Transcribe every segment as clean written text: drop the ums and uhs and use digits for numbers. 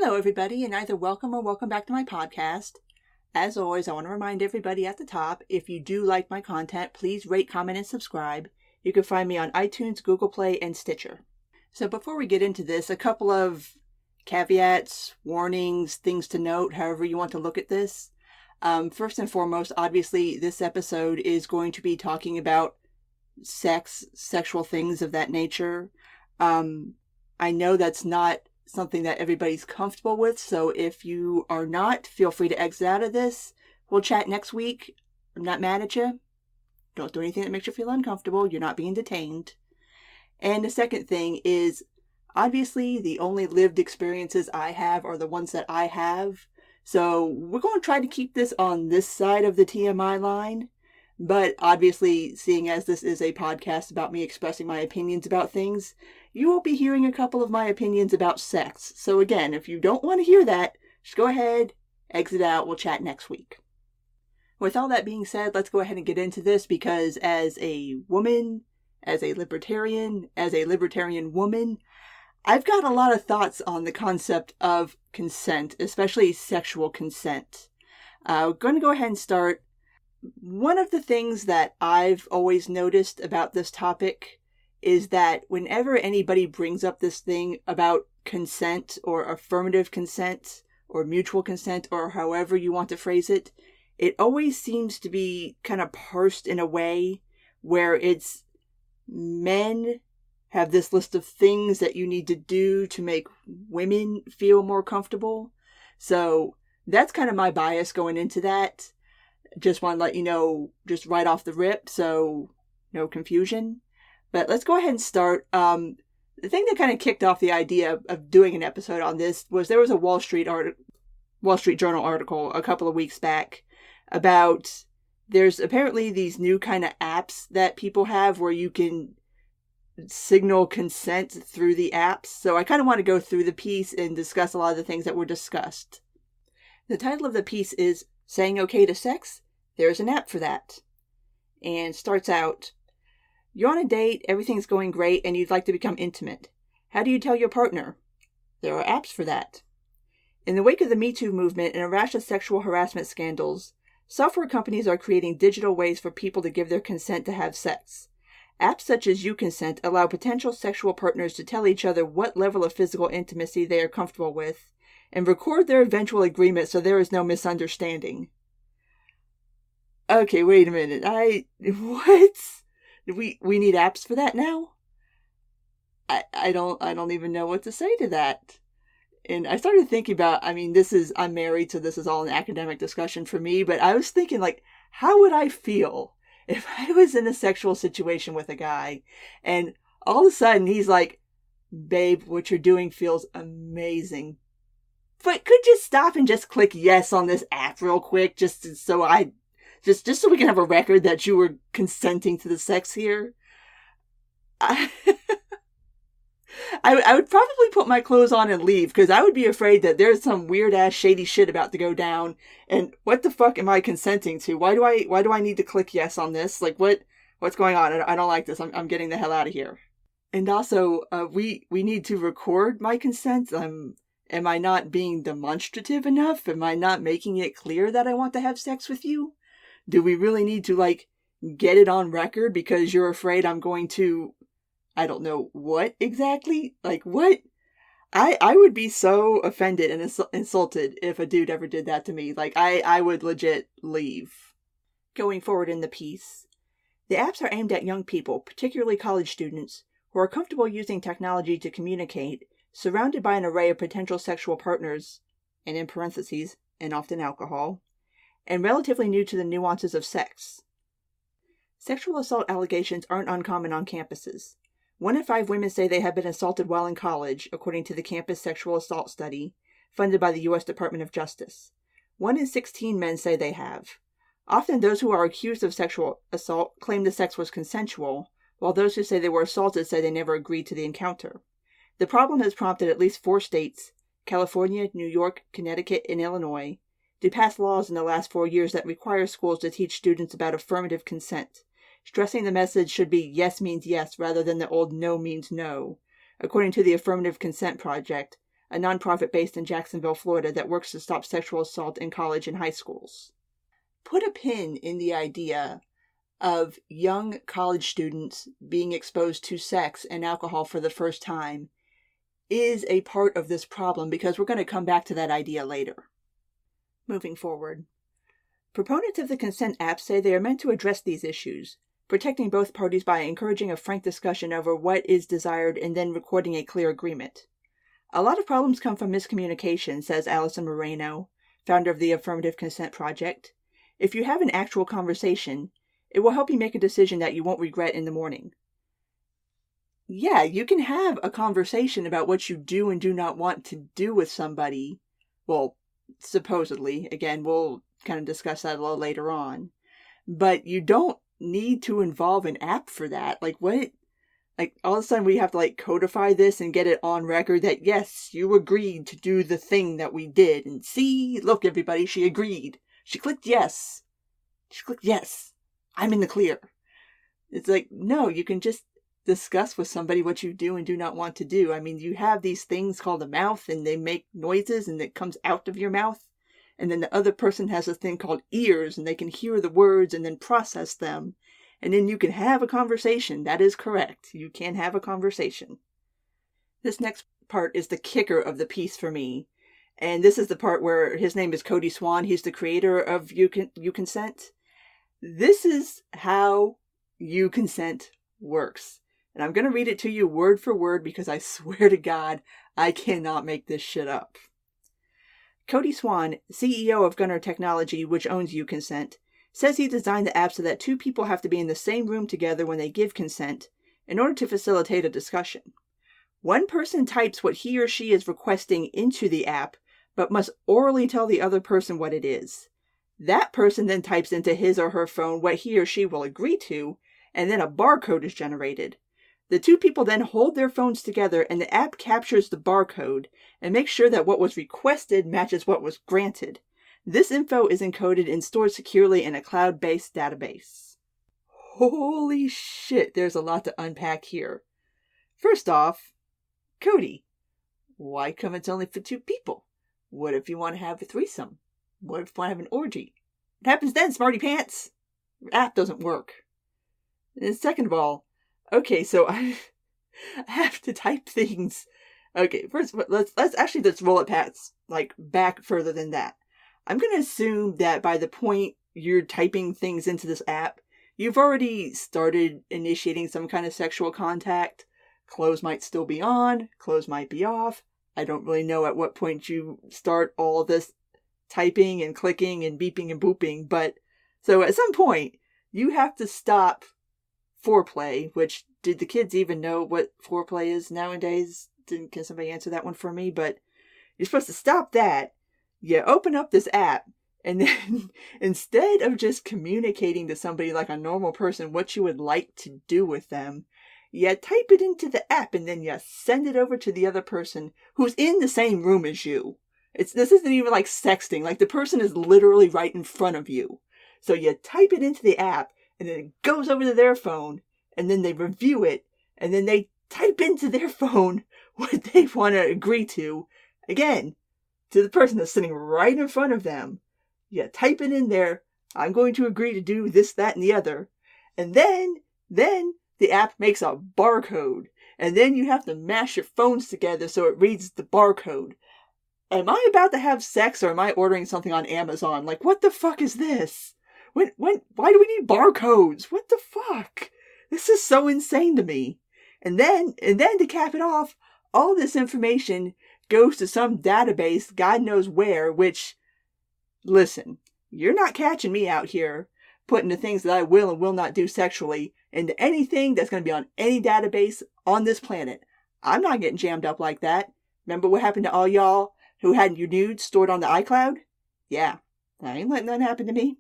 Hello, everybody, and either welcome or welcome back to my podcast. As always, I want to remind everybody at the top, if you do like my content, please rate, comment, and subscribe. You can find me on iTunes, Google Play, and Stitcher. So before we get into this, a couple of caveats, warnings, things to note, however you want to look at this. First and foremost, obviously, this episode is going to be talking about sexual things of that nature. I know that's not something that everybody's comfortable with, so if you are not, feel free to exit out of this. We'll chat next week. I'm not mad at you. Don't do anything that makes you feel uncomfortable. You're not being detained. And the second thing is, obviously, the only lived experiences I have are the ones that I have. So we're going to try to keep this on this side of the TMI line. But obviously, seeing as this is a podcast about me expressing my opinions about things, you will be hearing a couple of my opinions about sex. So again, if you don't want to hear that, just go ahead, exit out, we'll chat next week. With all that being said, let's go ahead and get into this, because as a woman, as a libertarian woman, I've got a lot of thoughts on the concept of consent, especially sexual consent. We're going to go ahead and start. One of the things that I've always noticed about this topic is that whenever anybody brings up this thing about consent or affirmative consent or mutual consent or however you want to phrase it, it always seems to be kind of parsed in a way where it's men have this list of things that you need to do to make women feel more comfortable. So that's kind of my bias going into that. Just want to let you know just right off the rip, so no confusion. But let's go ahead and start. The thing that kind of kicked off the idea of doing an episode on this was there was a Wall Street Journal article a couple of weeks back about there's apparently these new kind of apps that people have where you can signal consent through the apps. So I kind of want to go through the piece and discuss a lot of the things that were discussed. The title of the piece is Saying Okay to Sex? There's an app for that. And starts out, you're on a date, everything's going great, and you'd like to become intimate. How do you tell your partner? There are apps for that. In the wake of the Me Too movement and a rash of sexual harassment scandals, software companies are creating digital ways for people to give their consent to have sex. Apps such as YouConsent allow potential sexual partners to tell each other what level of physical intimacy they are comfortable with, and record their eventual agreement so there is no misunderstanding. Okay, wait a minute. What? We need apps for that now? I don't even know what to say to that. And I started thinking about, I'm married, so this is all an academic discussion for me, but I was thinking, how would I feel if I was in a sexual situation with a guy, and all of a sudden he's like, babe, what you're doing feels amazing, but could you stop and just click yes on this app real quick, just so we can have a record that you were consenting to the sex here? I would probably put my clothes on and leave, because I would be afraid that there's some weird ass shady shit about to go down, and what the fuck am I consenting to? Why do I need to click yes on this? What's going on? I don't like this. I'm getting the hell out of here. And also, we need to record my consent. Am I not being demonstrative enough? Am I not making it clear that I want to have sex with you? Do we really need to, get it on record because you're afraid I'm going to, I don't know what exactly? What? I would be so offended and insulted if a dude ever did that to me. I would legit leave. Going forward in the piece, the apps are aimed at young people, particularly college students, who are comfortable using technology to communicate, surrounded by an array of potential sexual partners, and in parentheses, and often alcohol, and relatively new to the nuances of sex. Sexual assault allegations aren't uncommon on campuses. 1 in 5 women say they have been assaulted while in college, according to the Campus Sexual Assault Study, funded by the U.S. Department of Justice. 1 in 16 men say they have. Often those who are accused of sexual assault claim the sex was consensual, while those who say they were assaulted say they never agreed to the encounter. The problem has prompted at least 4 states, California, New York, Connecticut, and Illinois, to pass laws in the last 4 years that require schools to teach students about affirmative consent, stressing the message should be yes means yes rather than the old no means no, according to the Affirmative Consent Project, a nonprofit based in Jacksonville, Florida that works to stop sexual assault in college and high schools. Put a pin in the idea of young college students being exposed to sex and alcohol for the first time is a part of this problem, because we're going to come back to that idea later. Moving forward. Proponents of the consent apps say they are meant to address these issues, protecting both parties by encouraging a frank discussion over what is desired and then recording a clear agreement. A lot of problems come from miscommunication, says Allison Moreno, founder of the Affirmative Consent Project. If you have an actual conversation, it will help you make a decision that you won't regret in the morning. Yeah, you can have a conversation about what you do and do not want to do with somebody. Well, supposedly. Again, we'll kind of discuss that a little later on. But you don't need to involve an app for that. Like, what? Like, all of a sudden we have to, like, codify this and get it on record that, yes, you agreed to do the thing that we did. And see, look, everybody, she agreed. She clicked yes. She clicked yes. I'm in the clear. It's like, no, you can just discuss with somebody what you do and do not want to do. I mean, you have these things called a mouth, and they make noises, and it comes out of your mouth. And then the other person has a thing called ears, and they can hear the words and then process them. And then you can have a conversation. That is correct. You can have a conversation. This next part is the kicker of the piece for me. And this is the part where his name is Cody Swan. He's the creator of You Consent. This is how You Consent works. And I'm going to read it to you word for word, because I swear to God, I cannot make this shit up. Cody Swan, CEO of Gunner Technology, which owns You Consent, says he designed the app so that two people have to be in the same room together when they give consent in order to facilitate a discussion. One person types what he or she is requesting into the app, but must orally tell the other person what it is. That person then types into his or her phone what he or she will agree to, and then a barcode is generated. The two people then hold their phones together, and the app captures the barcode and makes sure that what was requested matches what was granted. This info is encoded and stored securely in a cloud-based database. Holy shit, there's a lot to unpack here. First off, Cody, why come it's only for two people? What if you want to have a threesome? What if you want to have an orgy? What happens then, smarty pants? Your app doesn't work. And second of all, okay, so I have to type things. Okay, first, let's roll it past, like, back further than that. I'm going to assume that by the point you're typing things into this app, you've already started initiating some kind of sexual contact. Clothes might still be on, clothes might be off. I don't really know at what point you start all of this typing and clicking and beeping and booping, but so at some point, you have to stop foreplay, which, did the kids even know what foreplay is nowadays? Can somebody answer that one for me? But you're supposed to stop that. You open up this app, and then instead of just communicating to somebody like a normal person what you would like to do with them, you type it into the app, and then you send it over to the other person who's in the same room as you. This isn't even like sexting. Like, the person is literally right in front of you. So you type it into the app, and then it goes over to their phone, and then they review it, and then they type into their phone what they want to agree to, again, to the person that's sitting right in front of them. You type it in there, I'm going to agree to do this, that, and the other. And then the app makes a barcode, and then you have to mash your phones together so it reads the barcode. Am I about to have sex, or am I ordering something on Amazon? Like, what the fuck is this? Why do we need barcodes? What the fuck? This is so insane to me. And then to cap it off, all this information goes to some database, God knows where, which, listen, you're not catching me out here putting the things that I will and will not do sexually into anything that's going to be on any database on this planet. I'm not getting jammed up like that. Remember what happened to all y'all who had your nudes stored on the iCloud? Yeah, I ain't letting that happen to me.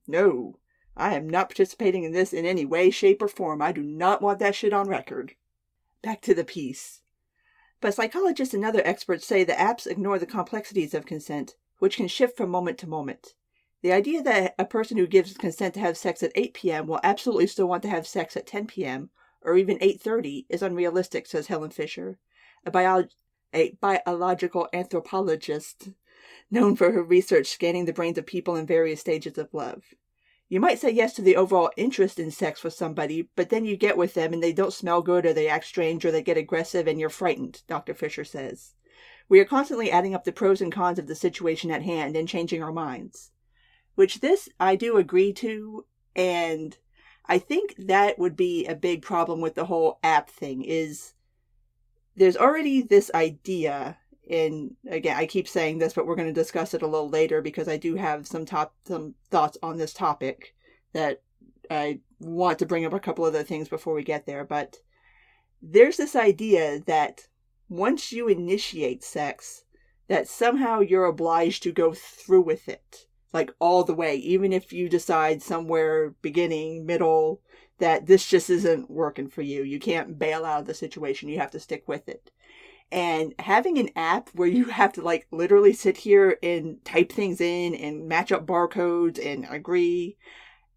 No. I am not participating in this in any way, shape, or form. I do not want that shit on record. Back to the piece. But psychologists and other experts say the apps ignore the complexities of consent, which can shift from moment to moment. The idea that a person who gives consent to have sex at 8 p.m. will absolutely still want to have sex at 10 p.m., or even 8:30, is unrealistic, says Helen Fisher, a a biological anthropologist known for her research scanning the brains of people in various stages of love. You might say yes to the overall interest in sex with somebody, but then you get with them and they don't smell good or they act strange or they get aggressive and you're frightened, Dr. Fisher says. We are constantly adding up the pros and cons of the situation at hand and changing our minds. Which this I do agree to, and I think that would be a big problem with the whole app thing, is there's already this idea, and again, I keep saying this, but we're going to discuss it a little later because I do have some thoughts on this topic that I want to bring up a couple other things before we get there, but there's this idea that once you initiate sex, that somehow you're obliged to go through with it. Like all the way, even if you decide somewhere beginning, middle, that this just isn't working for you. You can't bail out of the situation. You have to stick with it. And having an app where you have to like literally sit here and type things in and match up barcodes and agree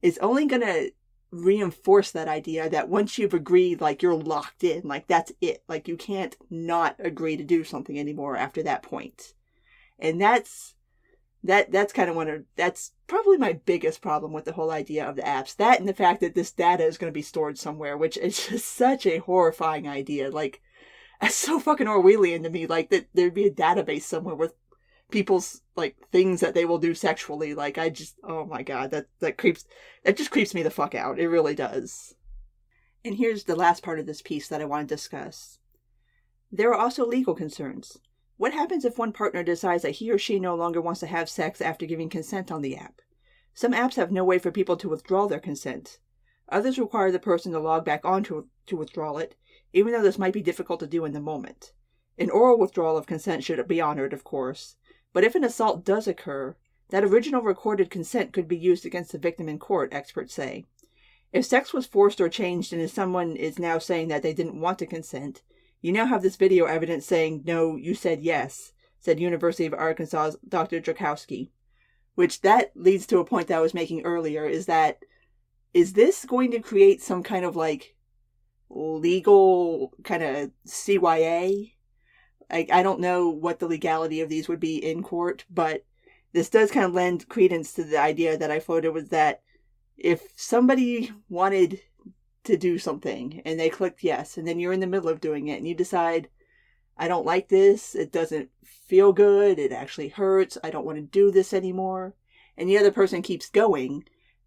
is only going to reinforce that idea that once you've agreed, like you're locked in, like that's it. Like you can't not agree to do something anymore after that point. And that's probably my biggest problem with the whole idea of the apps. That and the fact that this data is going to be stored somewhere, which is just such a horrifying idea. Like, it's so fucking Orwellian to me. Like, that there'd be a database somewhere with people's, like, things that they will do sexually. Like, oh my god, that just creeps me the fuck out. It really does. And here's the last part of this piece that I want to discuss. There are also legal concerns. What happens if one partner decides that he or she no longer wants to have sex after giving consent on the app? Some apps have no way for people to withdraw their consent. Others require the person to log back on to withdraw it, even though this might be difficult to do in the moment. An oral withdrawal of consent should be honored, of course, but if an assault does occur, that original recorded consent could be used against the victim in court, experts say. If sex was forced or changed and if someone is now saying that they didn't want to consent, you now have this video evidence saying, no, you said yes, said University of Arkansas's Dr. Drakowski. Which that leads to a point that I was making earlier, is this going to create some kind of like legal kind of CYA? I don't know what the legality of these would be in court, but this does kind of lend credence to the idea that I floated, was that if somebody wanted to do something and they clicked yes, and then you're in the middle of doing it and you decide, I don't like this, it doesn't feel good, it actually hurts, I don't want to do this anymore, and the other person keeps going,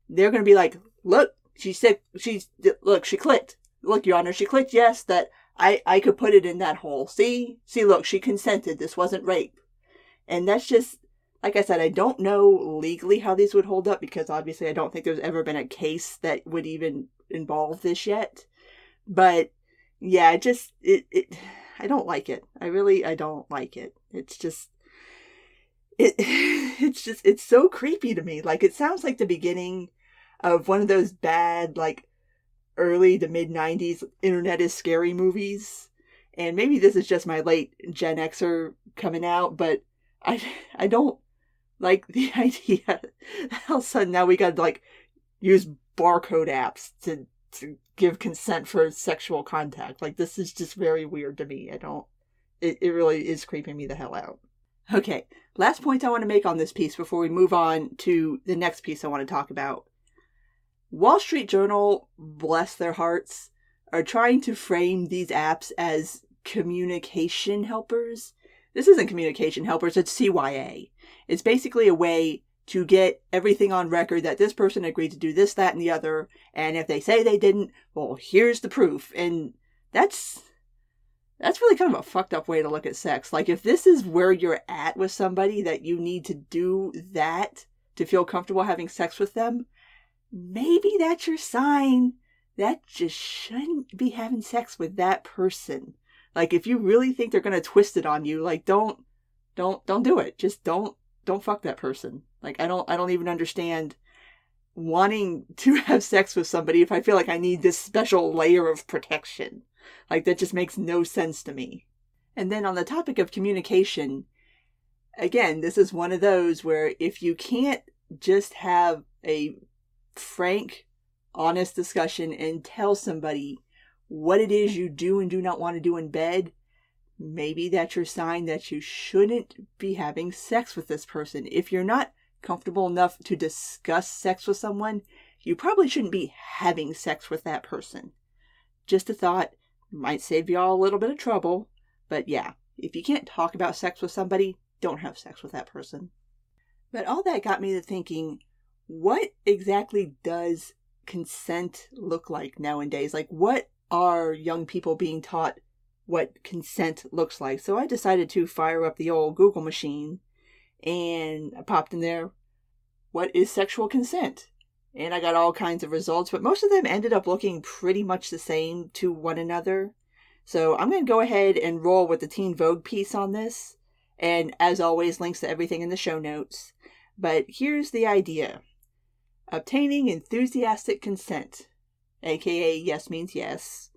they're going to be like, look, she clicked. Look, Your Honor, she clicked yes, that I could put it in that hole. See, look, she consented, this wasn't rape. And that's just, like I said, I don't know legally how these would hold up, because obviously I don't think there's ever been a case that would even involve this yet. But yeah, I don't like it. I don't like it. It's so creepy to me. Like, it sounds like the beginning of one of those bad, like, early to mid 90s internet is scary movies. And maybe this is just my late Gen Xer coming out, but I don't like the idea that all of a sudden now we gotta like use barcode apps to give consent for sexual contact. Like, this is just very weird to me. It really is creeping me the hell out. Okay, last point I want to make on this piece before we move on to the next piece I want to talk about. Wall Street Journal, bless their hearts, are trying to frame these apps as communication helpers. This isn't communication helpers, it's CYA. It's basically a way to get everything on record that this person agreed to do this, that, and the other, and if they say they didn't, well, here's the proof. And that's really kind of a fucked up way to look at sex. Like, if this is where you're at with somebody, that you need to do that to feel comfortable having sex with them, maybe that's your sign that just shouldn't be having sex with that person. Like, if you really think they're going to twist it on you, like, don't do it. Just don't fuck that person. Like, I don't even understand wanting to have sex with somebody if I feel like I need this special layer of protection. Like, that just makes no sense to me. And then on the topic of communication, again, this is one of those where if you can't just have a frank, honest discussion and tell somebody what it is you do and do not want to do in bed, maybe that's your sign that you shouldn't be having sex with this person. If you're not comfortable enough to discuss sex with someone, you probably shouldn't be having sex with that person. Just a thought, might save y'all a little bit of trouble, but yeah, if you can't talk about sex with somebody, don't have sex with that person. But all that got me to thinking, what exactly does consent look like nowadays? Like, what are young people being taught what consent looks like? So I decided to fire up the old Google machine, and I popped in there, what is sexual consent? And I got all kinds of results, but most of them ended up looking pretty much the same to one another. So I'm going to go ahead and roll with the Teen Vogue piece on this. And as always, links to everything in the show notes. But here's the idea. Obtaining enthusiastic consent, aka yes means yes.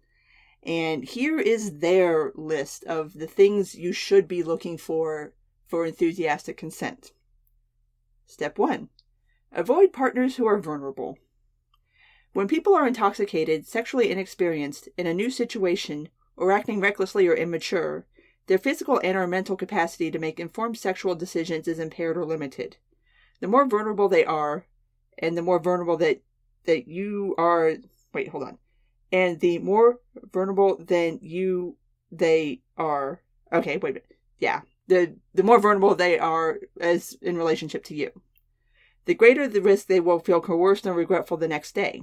And here is their list of the things you should be looking for enthusiastic consent. Step 1. Avoid partners who are vulnerable. When people are intoxicated, sexually inexperienced, in a new situation, or acting recklessly or immature, their physical and or mental capacity to make informed sexual decisions is impaired or limited. The more vulnerable they are, and the more vulnerable that you are... Wait, hold on. And the more vulnerable than you they are... Okay, wait a minute. Yeah. The more vulnerable they are as in relationship to you, the greater the risk they will feel coerced and regretful the next day.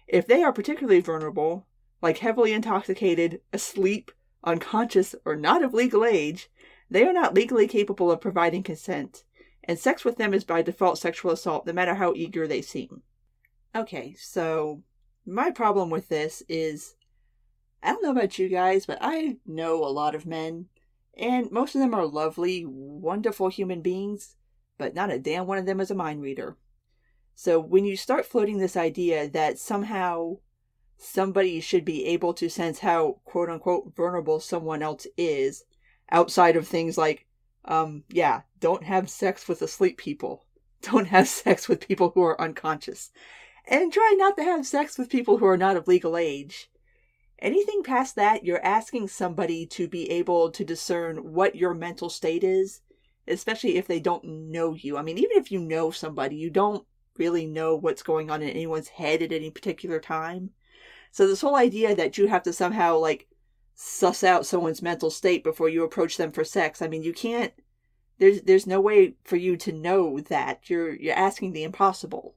If they are particularly vulnerable, like heavily intoxicated, asleep, unconscious, or not of legal age, they are not legally capable of providing consent, and sex with them is by default sexual assault, no matter how eager they seem. Okay, so my problem with this is, I don't know about you guys, but I know a lot of men, and most of them are lovely, wonderful human beings, but not a damn one of them is a mind reader. So when you start floating this idea that somehow somebody should be able to sense how quote-unquote vulnerable someone else is, outside of things like, don't have sex with asleep people. Don't have sex with people who are unconscious. And try not to have sex with people who are not of legal age. Anything past that, you're asking somebody to be able to discern what your mental state is, especially if they don't know you. I mean, even if you know somebody, you don't really know what's going on in anyone's head at any particular time. So this whole idea that you have to somehow, like, suss out someone's mental state before you approach them for sex, I mean, you can't, there's no way for you to know that. You're asking the impossible.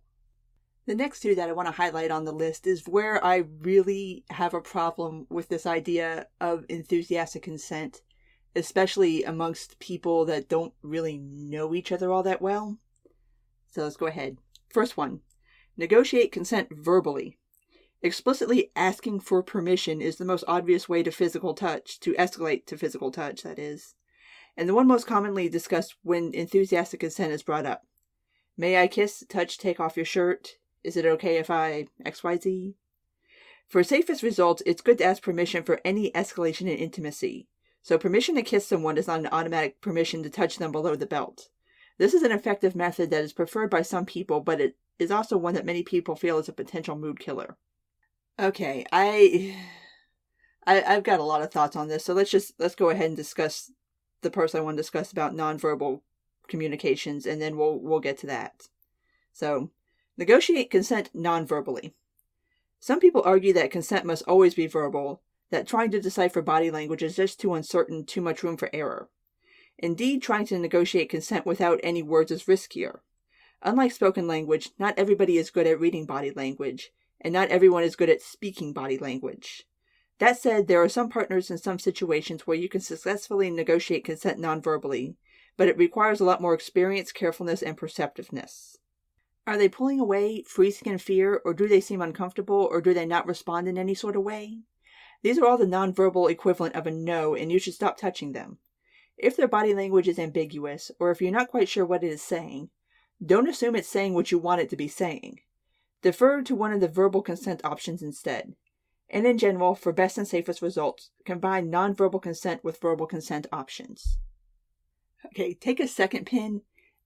The next two that I want to highlight on the list is where I really have a problem with this idea of enthusiastic consent, especially amongst people that don't really know each other all that well. So let's go ahead. First one, negotiate consent verbally. Explicitly asking for permission is the most obvious way to escalate to physical touch, that is. And the one most commonly discussed when enthusiastic consent is brought up. May I kiss, touch, take off your shirt? Is it okay if I XYZ? For safest results, it's good to ask permission for any escalation in intimacy. So permission to kiss someone is not an automatic permission to touch them below the belt. This is an effective method that is preferred by some people, but it is also one that many people feel is a potential mood killer. Okay, I've got a lot of thoughts on this, so let's go ahead and discuss the parts I want to discuss about nonverbal communications, and then we'll get to that. So, negotiate consent non-verbally. Some people argue that consent must always be verbal, that trying to decipher body language is just too uncertain, too much room for error. Indeed, trying to negotiate consent without any words is riskier. Unlike spoken language, not everybody is good at reading body language, and not everyone is good at speaking body language. That said, there are some partners in some situations where you can successfully negotiate consent non-verbally, but it requires a lot more experience, carefulness, and perceptiveness. Are they pulling away, freezing in fear, or do they seem uncomfortable, or do they not respond in any sort of way? These are all the non-verbal equivalent of a no, and you should stop touching them. If their body language is ambiguous, or if you're not quite sure what it is saying, don't assume it's saying what you want it to be saying. Defer to one of the verbal consent options instead. And in general, for best and safest results, combine non-verbal consent with verbal consent options. Okay, take a second pin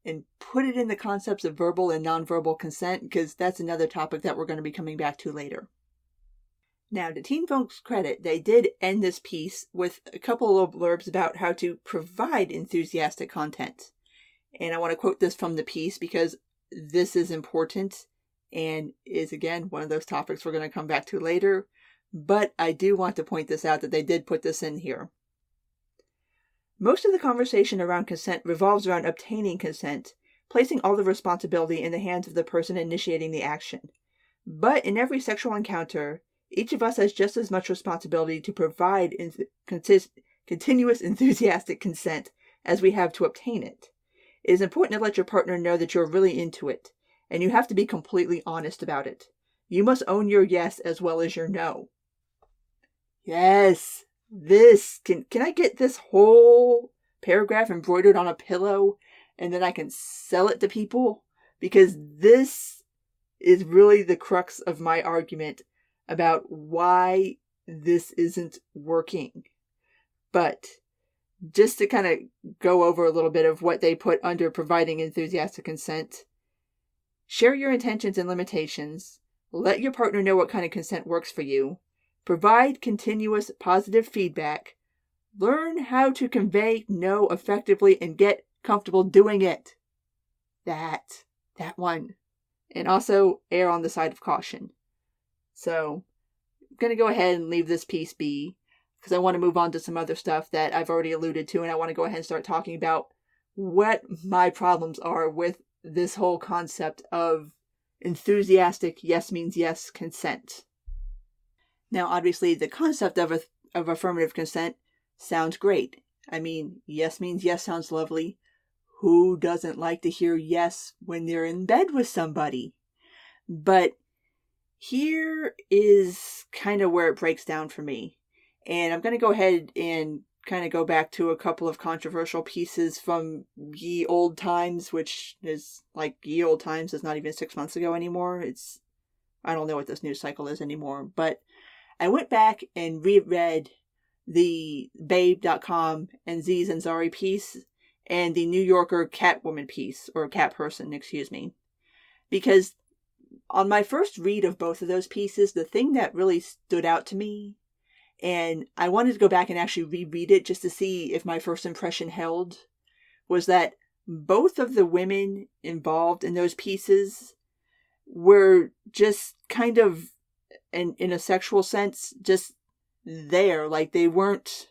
and put it in the concepts of verbal and non-verbal consent, because that's another topic that we're going to be coming back to later. Now, to Teen Folk's credit, they did end this piece with a couple of blurbs about how to provide enthusiastic content. And I want to quote this from the piece because this is important and is, again, one of those topics we're going to come back to later. But I do want to point this out that they did put this in here. Most of the conversation around consent revolves around obtaining consent, placing all the responsibility in the hands of the person initiating the action. But in every sexual encounter, each of us has just as much responsibility to provide continuous enthusiastic consent as we have to obtain it. It is important to let your partner know that you're really into it, and you have to be completely honest about it. You must own your yes as well as your no. Yes, can I get this whole paragraph embroidered on a pillow and then I can sell it to people? Because this is really the crux of my argument about why this isn't working. But just to kind of go over a little bit of what they put under providing enthusiastic consent. Share your intentions and limitations. Let your partner know what kind of consent works for you. Provide continuous positive feedback. Learn how to convey no effectively and get comfortable doing it. That one. And also err on the side of caution. So I'm going to go ahead and leave this piece be because I want to move on to some other stuff that I've already alluded to, and I want to go ahead and start talking about what my problems are with this whole concept of enthusiastic yes means yes consent. Now, obviously, the concept of affirmative consent sounds great. I mean, yes means yes sounds lovely. Who doesn't like to hear yes when they're in bed with somebody? But here is kind of where it breaks down for me. And I'm going to go ahead and kind of go back to a couple of controversial pieces from ye old times, which is like ye old times is not even 6 months ago anymore. I don't know what this news cycle is anymore, but I went back and reread the Babe.com and Aziz Ansari piece and the New Yorker Catwoman piece, or Cat Person, excuse me. Because on my first read of both of those pieces, the thing that really stood out to me, and I wanted to go back and actually reread it just to see if my first impression held, was that both of the women involved in those pieces were just kind of, in a sexual sense, just there. Like they weren't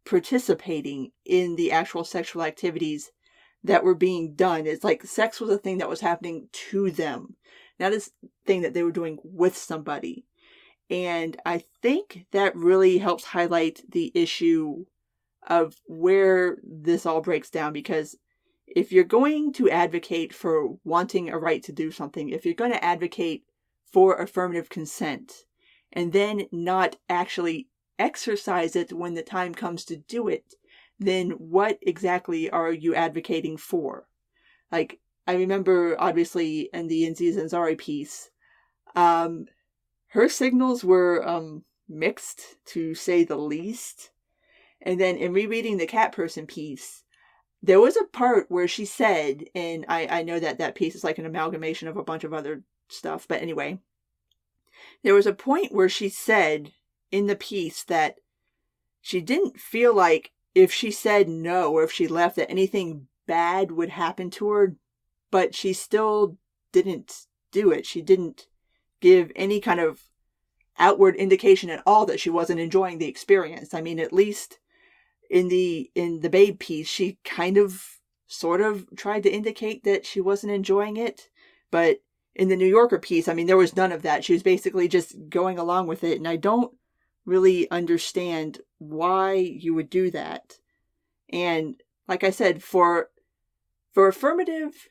participating in the actual sexual activities that were being done. It's like sex was a thing that was happening to them, not a thing that they were doing with somebody. And I think that really helps highlight the issue of where this all breaks down, because if you're going to advocate for wanting a right to do something, if you're going to advocate for affirmative consent, and then not actually exercise it when the time comes to do it, then what exactly are you advocating for? Like, I remember, obviously, in the Aziz Ansari piece, her signals were mixed, to say the least. And then in rereading the Cat Person piece, there was a part where she said, and I know that piece is like an amalgamation of a bunch of other stuff, but anyway, there was a point where she said in the piece that she didn't feel like if she said no or if she left that anything bad would happen to her, but she still didn't do it. She didn't give any kind of outward indication at all that she wasn't enjoying the experience. I mean, at least in the Babe piece, she kind of sort of tried to indicate that she wasn't enjoying it, but in the New Yorker piece, I mean, there was none of that. She was basically just going along with it, and I don't really understand why you would do that. And like I said, for affirmative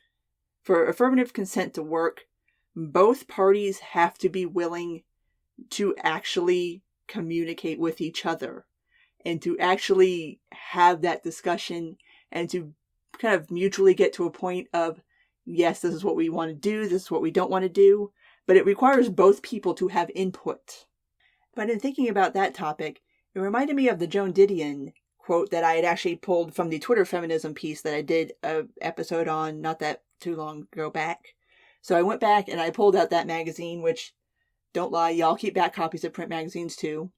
consent to work, both parties have to be willing to actually communicate with each other and to actually have that discussion and to kind of mutually get to a point of, yes, this is what we want to do, this is what we don't want to do, but it requires both people to have input. But in thinking about that topic, it reminded me of the Joan Didion quote that I had actually pulled from the Twitter feminism piece that I did an episode on not that too long ago back. So I went back and I pulled out that magazine, which don't lie, y'all keep back copies of print magazines too.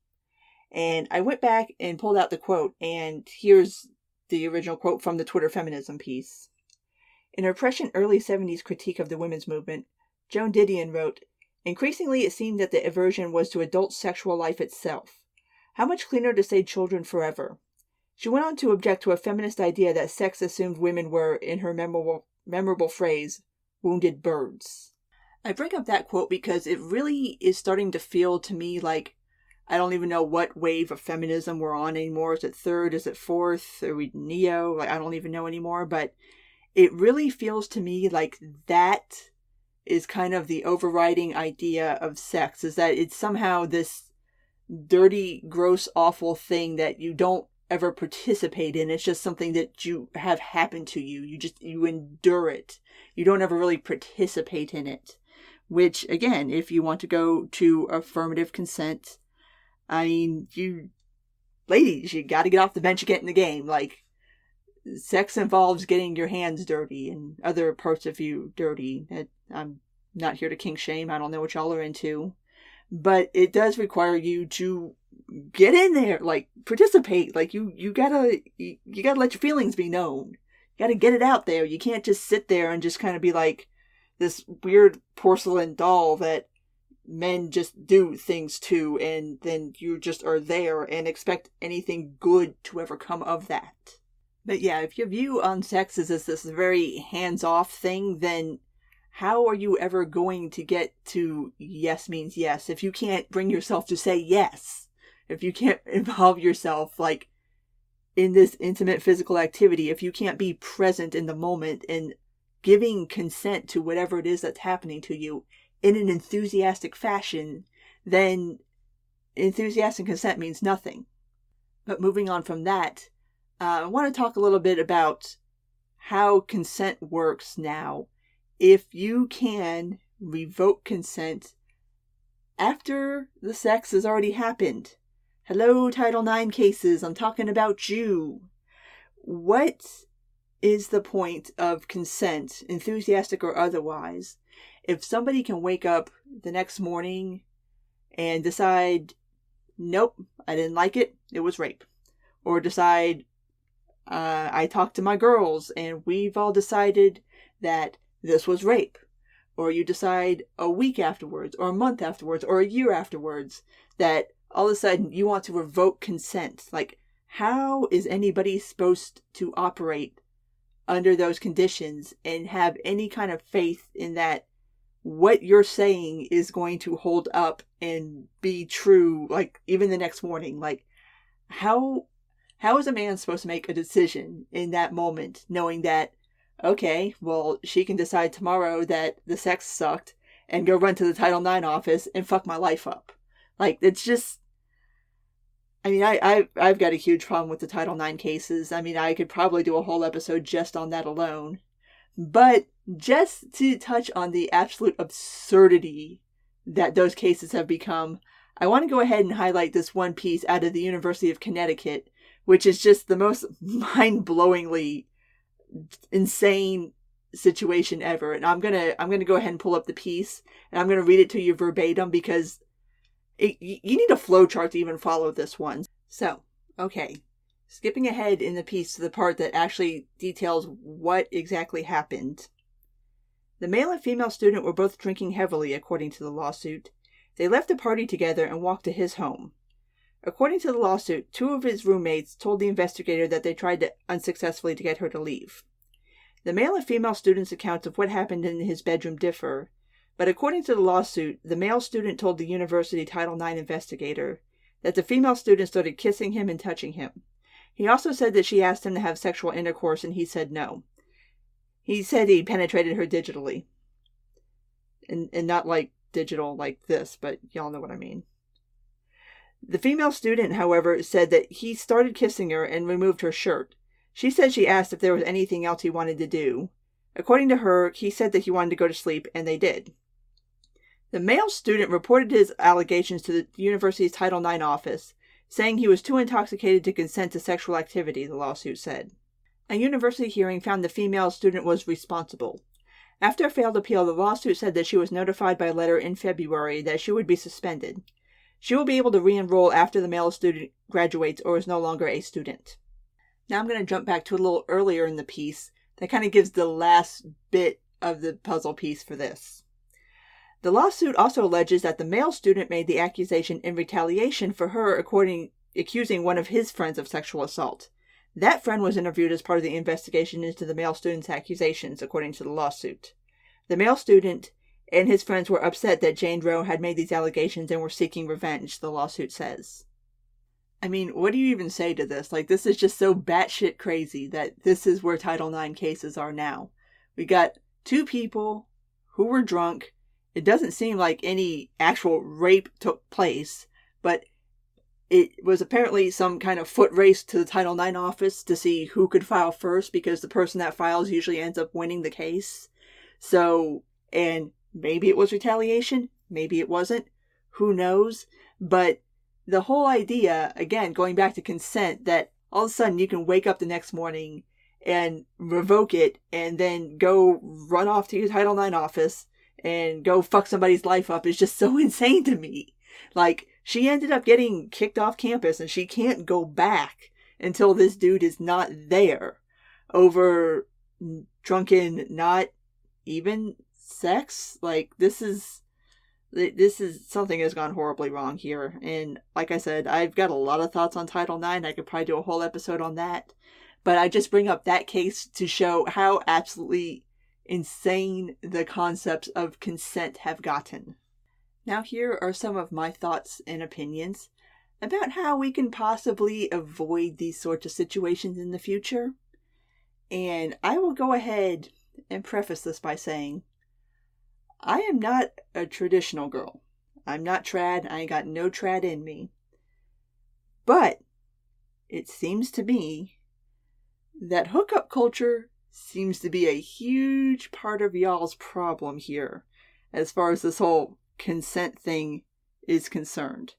And I went back and pulled out the quote, and here's the original quote from the Twitter feminism piece. In her prescient early 70s critique of the women's movement, Joan Didion wrote, "Increasingly it seemed that the aversion was to adult sexual life itself. How much cleaner to say children forever." She went on to object to a feminist idea that sex assumed women were, in her memorable phrase, wounded birds. I bring up that quote because it really is starting to feel to me like I don't even know what wave of feminism we're on anymore. Is it third? Is it fourth? Are we neo? Like, I don't even know anymore. But it really feels to me like that is kind of the overriding idea of sex, is that it's somehow this dirty, gross, awful thing that you don't ever participate in. It's just something that you have happen to you. You endure it. You don't ever really participate in it. Which, again, if you want to go to affirmative consent, I mean, you ladies, you got to get off the bench and get in the game. Like, sex involves getting your hands dirty and other parts of you dirty. I'm not here to kink shame. I don't know what y'all are into. But it does require you to get in there, like, participate. Like, you gotta let your feelings be known. You gotta get it out there. You can't just sit there and just kind of be like this weird porcelain doll that men just do things to, and then you just are there and expect anything good to ever come of that. But yeah, if your view on sex is this very hands-off thing, then how are you ever going to get to yes means yes if you can't bring yourself to say yes? If you can't involve yourself, like, in this intimate physical activity, if you can't be present in the moment and giving consent to whatever it is that's happening to you in an enthusiastic fashion, then enthusiastic consent means nothing. But moving on from that, I want to talk a little bit about how consent works now. If you can revoke consent after the sex has already happened. Hello, Title IX cases, I'm talking about you. What is the point of consent, enthusiastic or otherwise, if somebody can wake up the next morning and decide, nope, I didn't like it, it was rape. Or decide, I talked to my girls and we've all decided that this was rape. Or you decide a week afterwards, or a month afterwards, or a year afterwards, that all of a sudden you want to revoke consent. Like, how is anybody supposed to operate under those conditions and have any kind of faith in that what you're saying is going to hold up and be true, like, even the next morning? Like, how is a man supposed to make a decision in that moment, knowing that, okay, well, she can decide tomorrow that the sex sucked and go run to the Title IX office and fuck my life up? Like, it's just, I mean, I've got a huge problem with the Title IX cases. I mean, I could probably do a whole episode just on that alone. But just to touch on the absolute absurdity that those cases have become, I want to go ahead and highlight this one piece out of the University of Connecticut, which is just the most mind-blowingly insane situation ever. And I'm gonna go ahead and pull up the piece, and I'm gonna read it to you verbatim because you need a flowchart to even follow this one. So, okay, skipping ahead in the piece to the part that actually details what exactly happened. The male and female student were both drinking heavily, according to the lawsuit. They left the party together and walked to his home. According to the lawsuit, 2 of his roommates told the investigator that they tried unsuccessfully to get her to leave. The male and female students' accounts of what happened in his bedroom differ, but according to the lawsuit, the male student told the university Title IX investigator that the female student started kissing him and touching him. He also said that she asked him to have sexual intercourse and he said no. He said he penetrated her digitally. And not like digital like this, but y'all know what I mean. The female student, however, said that he started kissing her and removed her shirt. She said she asked if there was anything else he wanted to do. According to her, he said that he wanted to go to sleep, and they did. The male student reported his allegations to the university's Title IX office, saying he was too intoxicated to consent to sexual activity, the lawsuit said. A university hearing found the female student was responsible. After a failed appeal, the lawsuit said that she was notified by letter in February that she would be suspended. She will be able to re-enroll after the male student graduates or is no longer a student. Now I'm going to jump back to a little earlier in the piece that kind of gives the last bit of the puzzle piece for this. The lawsuit also alleges that the male student made the accusation in retaliation for her accusing one of his friends of sexual assault. That friend was interviewed as part of the investigation into the male student's accusations, according to the lawsuit. The male student and his friends were upset that Jane Roe had made these allegations and were seeking revenge, the lawsuit says. I mean, what do you even say to this? Like, this is just so batshit crazy that this is where Title IX cases are now. We got two people who were drunk. It doesn't seem like any actual rape took place, but it was apparently some kind of foot race to the Title IX office to see who could file first, because the person that files usually ends up winning the case. So, and maybe it was retaliation, maybe it wasn't, who knows? But the whole idea, again, going back to consent, that all of a sudden you can wake up the next morning and revoke it and then go run off to your Title IX office and go fuck somebody's life up is just so insane to me. Like, she ended up getting kicked off campus and she can't go back until this dude is not there over drunken, not even sex. Like, this is something has gone horribly wrong here. And like I said, I've got a lot of thoughts on Title IX. I could probably do a whole episode on that. But I just bring up that case to show how absolutely insane the concepts of consent have gotten. Now here are some of my thoughts and opinions about how we can possibly avoid these sorts of situations in the future. And I will go ahead and preface this by saying, I am not a traditional girl. I'm not trad. I ain't got no trad in me. But it seems to me that hookup culture seems to be a huge part of y'all's problem here as far as this whole consent thing is concerned.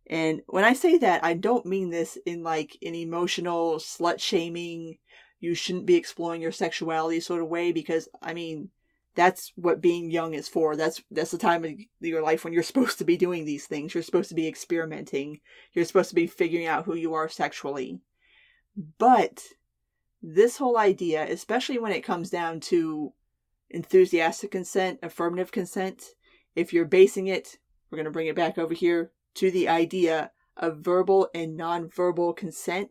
And when I say that, I don't mean this in like an emotional slut shaming, you shouldn't be exploring your sexuality sort of way, because I mean, that's what being young is for. That's the time of your life when you're supposed to be doing these things. You're supposed to be experimenting. You're supposed to be figuring out who you are sexually. But this whole idea, especially when it comes down to enthusiastic consent, affirmative consent, if you're basing it, we're going to bring it back over here to the idea of verbal and nonverbal consent,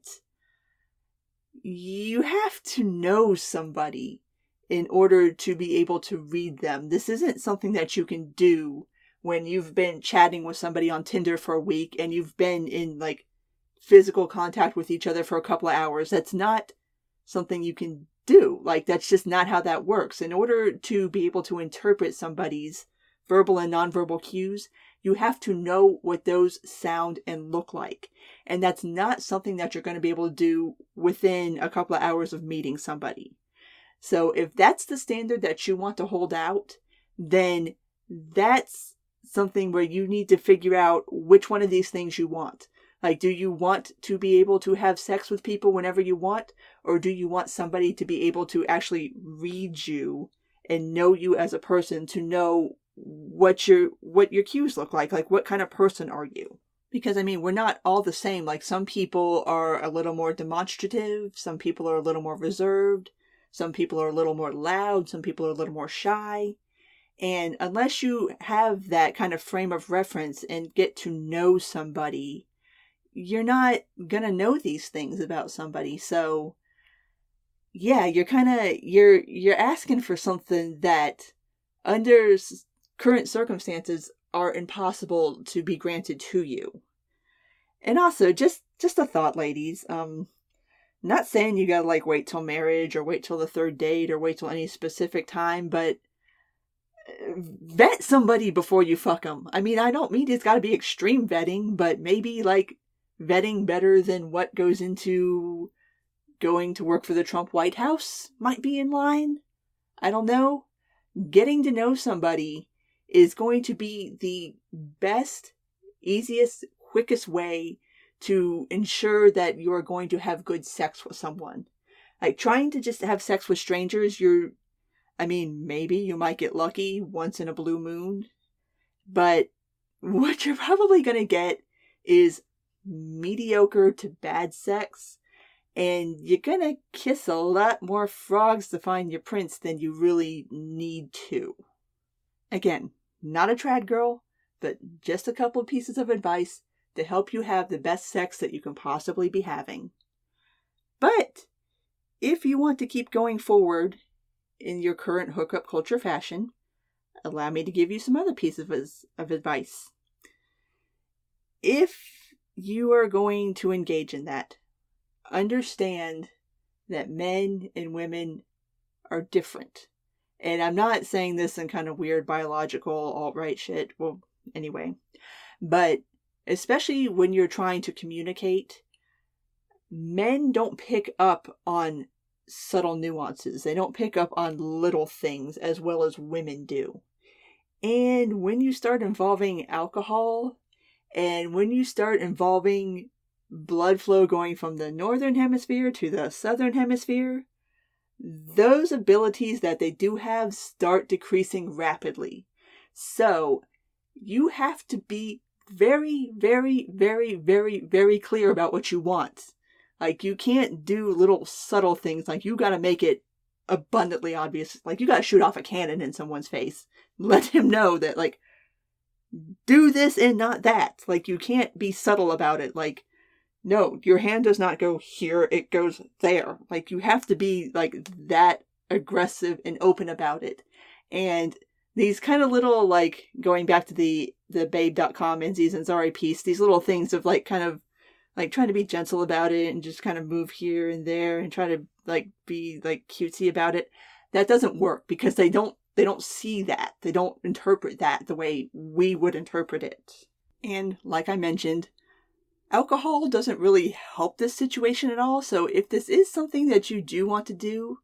you have to know somebody in order to be able to read them. This isn't something that you can do when you've been chatting with somebody on Tinder for a week and you've been in like physical contact with each other for a couple of hours. That's not something you can do. Like, that's just not how that works. In order to be able to interpret somebody's verbal and nonverbal cues, you have to know what those sound and look like. And that's not something that you're going to be able to do within a couple of hours of meeting somebody. So if that's the standard that you want to hold out, then that's something where you need to figure out which one of these things you want. Like, do you want to be able to have sex with people whenever you want? Or do you want somebody to be able to actually read you and know you as a person, to know what your cues look like what kind of person are you? Because, I mean, we're not all the same. Like, some people are a little more demonstrative. Some people are a little more reserved. Some people are a little more loud. Some people are a little more shy. And unless you have that kind of frame of reference and get to know somebody, you're not going to know these things about somebody. So, yeah, you're asking for something that under current circumstances are impossible to be granted to you. And also, just a thought, ladies. Not saying you gotta like wait till marriage or wait till the third date or wait till any specific time, but vet somebody before you fuck them. I mean, I don't mean it's gotta be extreme vetting, but maybe like vetting better than what goes into going to work for the Trump White House might be in line. I don't know. Getting to know somebody is going to be the best, easiest, quickest way to ensure that you're going to have good sex with someone. Like, trying to just have sex with strangers, I mean, maybe you might get lucky once in a blue moon, but what you're probably going to get is mediocre to bad sex, and you're going to kiss a lot more frogs to find your prince than you really need to. Again, not a trad girl, but just a couple of pieces of advice to help you have the best sex that you can possibly be having. But if you want to keep going forward in your current hookup culture fashion, allow me to give you some other pieces of advice. If you are going to engage in that, understand that men and women are different. And I'm not saying this in kind of weird biological alt-right shit. Well, anyway. But especially when you're trying to communicate, men don't pick up on subtle nuances. They don't pick up on little things as well as women do. And when you start involving alcohol, and when you start involving blood flow going from the northern hemisphere to the southern hemisphere, those abilities that they do have start decreasing rapidly. So you have to be very, very, very, very, very clear about what you want. Like, you can't do little subtle things. Like, you gotta make it abundantly obvious. Like, you gotta shoot off a cannon in someone's face. Let him know that, like, do this and not that. Like, you can't be subtle about it. Like, no, your hand does not go here, it goes there. Like, you have to be, like, that aggressive and open about it. And these kind of little, like, going back to the babe.com Enzies and Zari piece, these little things of, like, kind of, like, trying to be gentle about it and just kind of move here and there and try to, like, be, like, cutesy about it, that doesn't work because they don't see that. They don't interpret that the way we would interpret it. And like I mentioned, alcohol doesn't really help this situation at all. So if this is something that you do want to do,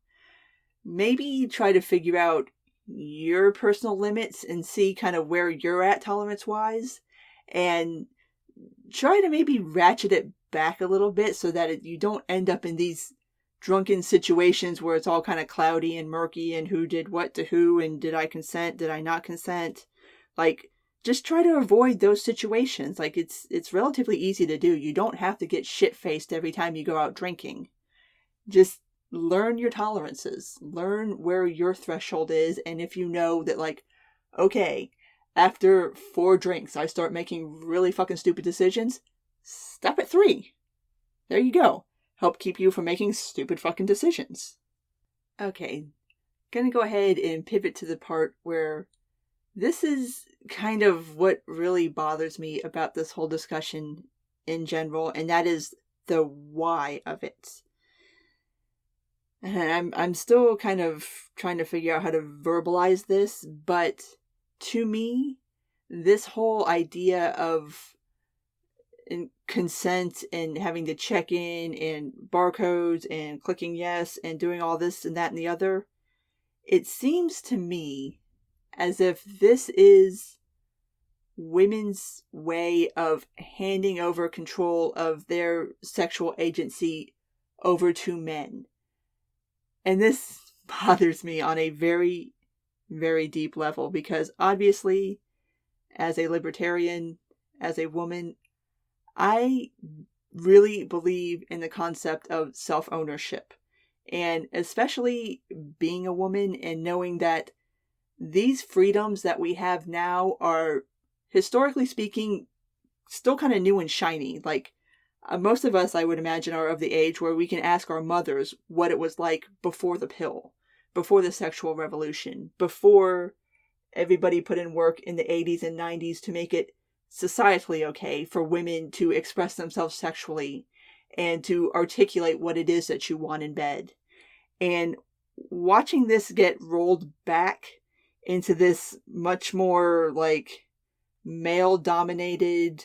maybe try to figure out your personal limits and see kind of where you're at tolerance-wise, and try to maybe ratchet it back a little bit so that you don't end up in these drunken situations where it's all kind of cloudy and murky and who did what to who and did I consent, did I not consent. Like, just try to avoid those situations. Like, it's relatively easy to do. You don't have to get shit-faced every time you go out drinking. Just learn your tolerances. Learn where your threshold is, and if you know that, like, okay, after 4 drinks I start making really fucking stupid decisions, stop at 3. There you go. Help keep you from making stupid fucking decisions. Okay, gonna go ahead and pivot to the part where this is kind of what really bothers me about this whole discussion in general, and that is the why of it. And I'm still kind of trying to figure out how to verbalize this, but to me, this whole idea of consent and having to check in and barcodes and clicking yes and doing all this and that and the other, it seems to me as if this is women's way of handing over control of their sexual agency over to men. And this bothers me on a very, very deep level because obviously, as a libertarian, as a woman, I really believe in the concept of self-ownership. And especially being a woman and knowing that these freedoms that we have now are, historically speaking, still kind of new and shiny. Like, most of us, I would imagine, are of the age where we can ask our mothers what it was like before the pill, before the sexual revolution, before everybody put in work in the 80s and 90s to make it societally okay for women to express themselves sexually and to articulate what it is that you want in bed. And watching this get rolled back into this much more, like, male-dominated,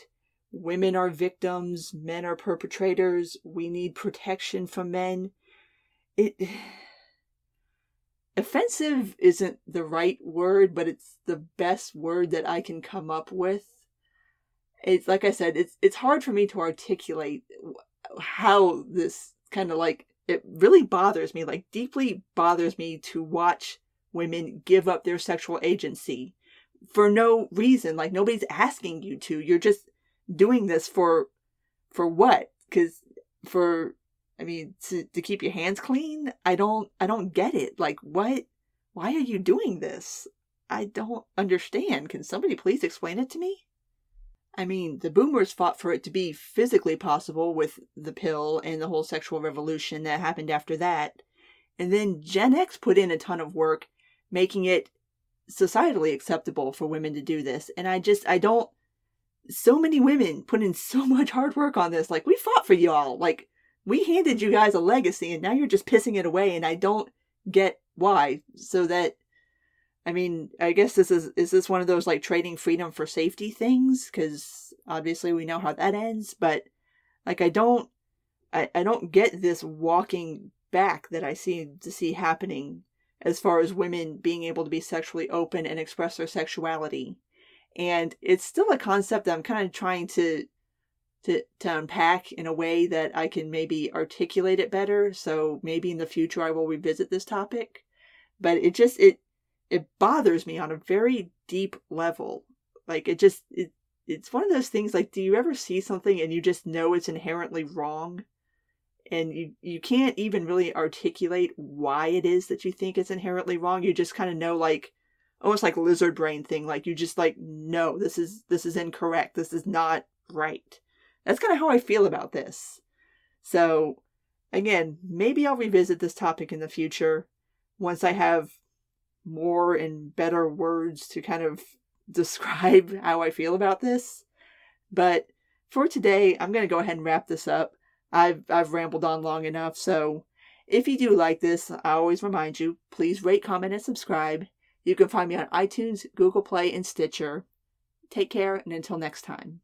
women are victims, men are perpetrators, we need protection from men. Offensive isn't the right word, but it's the best word that I can come up with. It's, like I said, it's hard for me to articulate how this kind of, like, it really bothers me, like, deeply bothers me to watch women give up their sexual agency for no reason. Like, nobody's asking you to. You're just doing this for what? To keep your hands clean? I don't get it. Like, what? Why are you doing this? I don't understand. Can somebody please explain it to me? I mean, the boomers fought for it to be physically possible with the pill and the whole sexual revolution that happened after that. And then Gen X put in a ton of work making it societally acceptable for women to do this. And so many women put in so much hard work on this. Like, we fought for y'all. Like, we handed you guys a legacy and now you're just pissing it away, and I don't get why. So that, I mean, I guess is this one of those like trading freedom for safety things? Because obviously we know how that ends. But like, I don't get this walking back that I seem to see happening as far as women being able to be sexually open and express their sexuality. And it's still a concept that I'm kind of trying to unpack in a way that I can maybe articulate it better. So maybe in the future I will revisit this topic. But it bothers me on a very deep level. Like, it's one of those things, like, do you ever see something and you just know it's inherently wrong? And you can't even really articulate why it is that you think it's inherently wrong. You just kind of know, like, almost like lizard brain thing. Like, you just like, no, this is incorrect. This is not right. That's kind of how I feel about this. So, again, maybe I'll revisit this topic in the future once I have more and better words to kind of describe how I feel about this. But for today, I'm going to go ahead and wrap this up. I've rambled on long enough, so if you do like this, I always remind you, please rate, comment, and subscribe. You can find me on iTunes, Google Play, and Stitcher. Take care, and until next time.